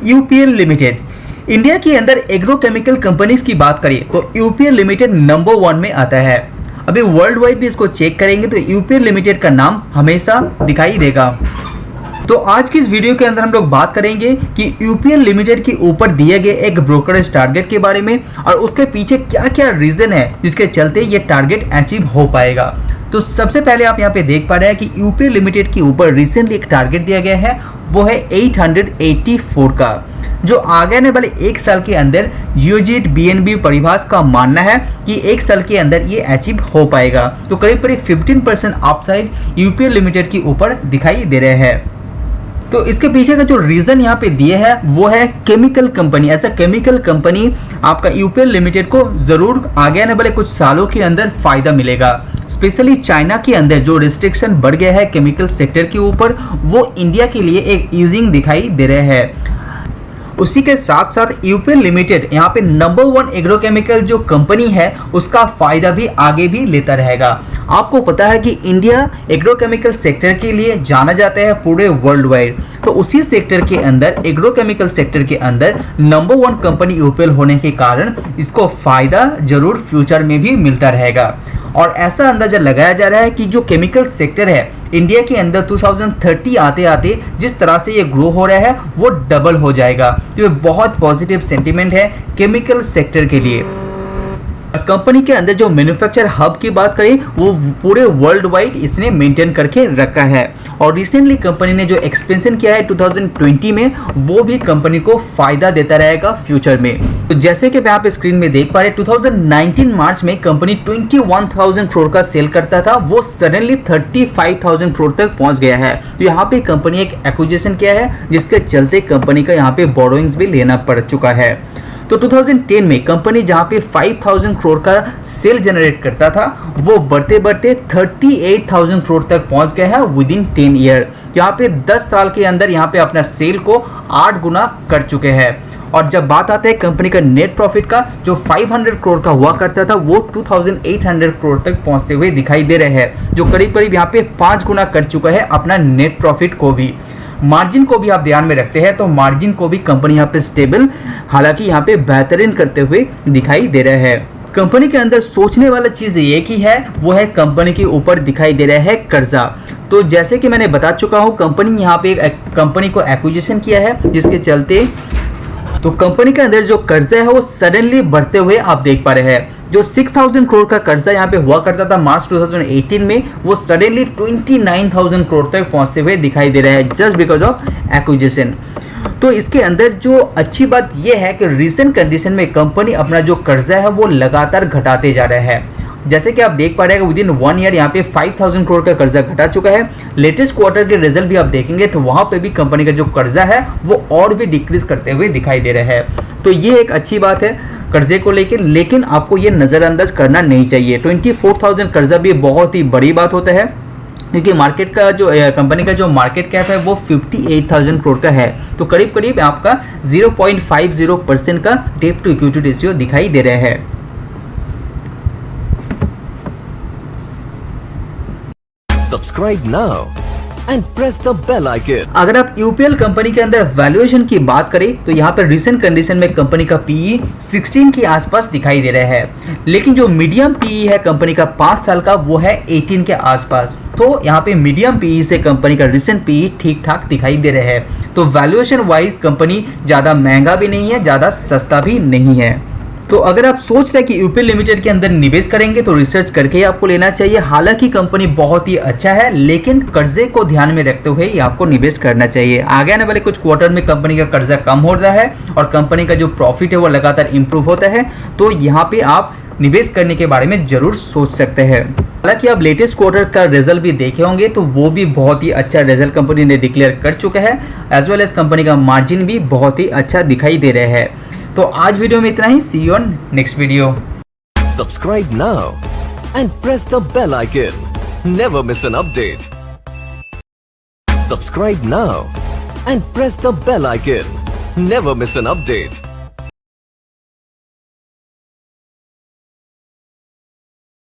UPL limited. India के अंदर agrochemical companies की बात करें तो यूपीएल लिमिटेड नंबर 1 में आता है। अभी वर्ल्ड वाइड भी इसको चेक करेंगे तो यूपीएल लिमिटेड का नाम हमेशा दिखाई देगा। तो आज की इस वीडियो के अंदर हम लोग बात करेंगे कि यूपीएल लिमिटेड के ऊपर दिए गए एक ब्रोकरेज टारगेट के बारे में और उसके पीछे क्या क्या रीजन है जिसके चलते ये टारगेट अचीव हो पाएगा। तो सबसे पहले आप यहाँ पे देख पा रहे हैं कि यूपीएल लिमिटेड के ऊपर रिसेंटली एक टारगेट दिया गया है, वो है 884 का, जो आगे आने वाले एक साल के अंदर जियोजीत बीएनबी परिभाष का मानना है कि एक साल के अंदर ये अचीव हो पाएगा। तो करीब करीब 15% अपसाइड यूपीएल लिमिटेड के ऊपर दिखाई दे रहे हैं। तो इसके पीछे का जो रीजन यहाँ पे दिए है वो है केमिकल कंपनी। ऐसा केमिकल कंपनी आपका यूपीएल लिमिटेड को जरूर आगे आने वाले कुछ सालों के अंदर फायदा मिलेगा। स्पेशली चाइना के अंदर जो रिस्ट्रिक्शन बढ़ गया है केमिकल सेक्टर के ऊपर, वो इंडिया के लिए एक ईजिंग दिखाई दे रहे हैं। उसी के साथ साथ यूपीएल लिमिटेड यहाँ पे नंबर 1 एग्रोकेमिकल जो कंपनी है उसका फायदा भी आगे भी लेता रहेगा। आपको पता है कि इंडिया एग्रोकेमिकल सेक्टर के लिए जाना जाता है पूरे वर्ल्ड वाइड, तो उसी सेक्टर के अंदर एग्रोकेमिकल सेक्टर के अंदर नंबर 1 कंपनी यूपीएल होने के कारण इसको फायदा जरूर फ्यूचर में भी मिलता रहेगा। और ऐसा अंदाजा लगाया जा रहा है कि जो केमिकल सेक्टर है इंडिया के अंदर 2030 आते आते जिस तरह से ये ग्रो हो रहा है वो डबल हो जाएगा। तो ये बहुत पॉजिटिव सेंटीमेंट है केमिकल सेक्टर के लिए। कंपनी के अंदर जो मैन्युफैक्चर हब की बात करें वो पूरे वर्ल्ड वाइड इसने मेंटेन करके रखा है। और रिसेंटली कंपनी ने जो एक्सपेंशन किया है 2020 में, वो भी कंपनी को फायदा देता रहेगा फ्यूचर में। तो जैसे कि आप स्क्रीन में देख पा रहे 2019 मार्च में कंपनी 21,000 करोड़ का सेल करता था, वो सडनली 35,000 करोड़ तक पहुंच गया है। तो यहाँ पे कंपनी एक एक्विजिशन किया है जिसके चलते कंपनी का यहाँ पे बोरोइंग्स भी लेना पड़ चुका है। तो 2010 में कंपनी जहां पे 5,000 करोड़ का सेल जनरेट करता था वो बढ़ते बढ़ते 38,000 करोड़ तक पहुंच गया है विद इन 10 ईयर। यहाँ पे 10 साल के अंदर यहाँ पे अपना सेल को 8 गुना कर चुके हैं। और जब बात आता है कंपनी का नेट प्रॉफिट का, जो 500 करोड़ का हुआ करता था वो 2,800 करोड़ तक पहुंचते हुए दिखाई दे रहे हैं, जो करीब करीब यहाँ पे 5 गुना कर चुका है अपना नेट प्रॉफिट को भी। मार्जिन को भी आप ध्यान में रखते हैं तो मार्जिन को भी कंपनी यहाँ पे स्टेबल, हालांकि यहाँ पे बेहतरीन करते हुए दिखाई दे रहे हैं। कंपनी के अंदर सोचने वाला चीज ये की है वो है कंपनी के ऊपर दिखाई दे रहा है कर्जा। तो जैसे कि मैंने बता चुका हूँ कंपनी यहाँ पे एक कंपनी को एक्विजिशन किया है जिसके चलते तो कंपनी के अंदर जो कर्जा है वो सडनली बढ़ते हुए आप देख पा रहे हैं। जो 6,000 करोड़ का कर्जा यहाँ पे हुआ करता था मार्च 2018 में, वो सडनली 29,000 करोड़ तक पहुंचते हुए दिखाई दे रहा है जस्ट बिकॉज ऑफ एक्विजिशन। तो इसके अंदर जो अच्छी बात यह है कि रिसेंट कंडीशन में कंपनी अपना जो कर्जा है वो लगातार घटाते जा रहा है। जैसे कि आप देख पा रहे हैं विद इन 1 ईयर यहाँ पे 5,000 करोड़ का कर्जा घटा चुका है। लेटेस्ट क्वार्टर के रिजल्ट भी आप देखेंगे तो वहां पे भी कंपनी का जो कर्जा है वो और भी डिक्रीज करते हुए दिखाई दे रहा है। तो ये एक अच्छी बात है कर्जे को लेकर, लेकिन आपको ये नजरअंदाज करना नहीं चाहिए। 24,000 कर्जा भी बहुत ही बड़ी बात होता है क्योंकि मार्केट का जो कंपनी का जो मार्केट कैप है वो 58,000 करोड़ का है। तो करीब करीब आपका 0.50% का डेट टू इक्विटी रेशियो दिखाई दे रहा है। Subscribe now and press the bell icon. अगर आप यूपीएल कंपनी के अंदर वैल्यूएशन की बात करें तो यहाँ पर रिसेंट कंडीशन में कंपनी का पीई 16 के आसपास दिखाई दे रहा है, लेकिन जो मीडियम पीई है कंपनी का 5 साल का वो है 18 के आसपास। तो यहाँ पे मीडियम पीई से कंपनी का रिसेंट पीई ठीक ठाक दिखाई दे रहा है। तो वैल्यूएशन वाइज कंपनी ज्यादा महंगा भी नहीं है, ज्यादा सस्ता भी नहीं है। तो अगर आप सोच रहे हैं कि यूपीएल लिमिटेड के अंदर निवेश करेंगे तो रिसर्च करके ही आपको लेना चाहिए। हालांकि कंपनी बहुत ही अच्छा है, लेकिन कर्जे को ध्यान में रखते हुए ही आपको निवेश करना चाहिए। आगे आने वाले कुछ क्वार्टर में कंपनी का कर्जा कम हो रहा है और कंपनी का जो प्रॉफिट है वो लगातार इंप्रूव होता है, तो यहाँ पे आप निवेश करने के बारे में जरूर सोच सकते हैं। हालांकि आप लेटेस्ट क्वार्टर का रिजल्ट भी देखे होंगे तो वो भी बहुत ही अच्छा रिजल्ट कंपनी ने डिक्लेयर कर चुका है, एज वेल एज कंपनी का मार्जिन भी बहुत ही अच्छा दिखाई दे रहा है। तो आज वीडियो में इतना ही। See you on next video. Subscribe now and press the bell icon. Never miss an update. Subscribe now and press the bell icon. Never miss an update.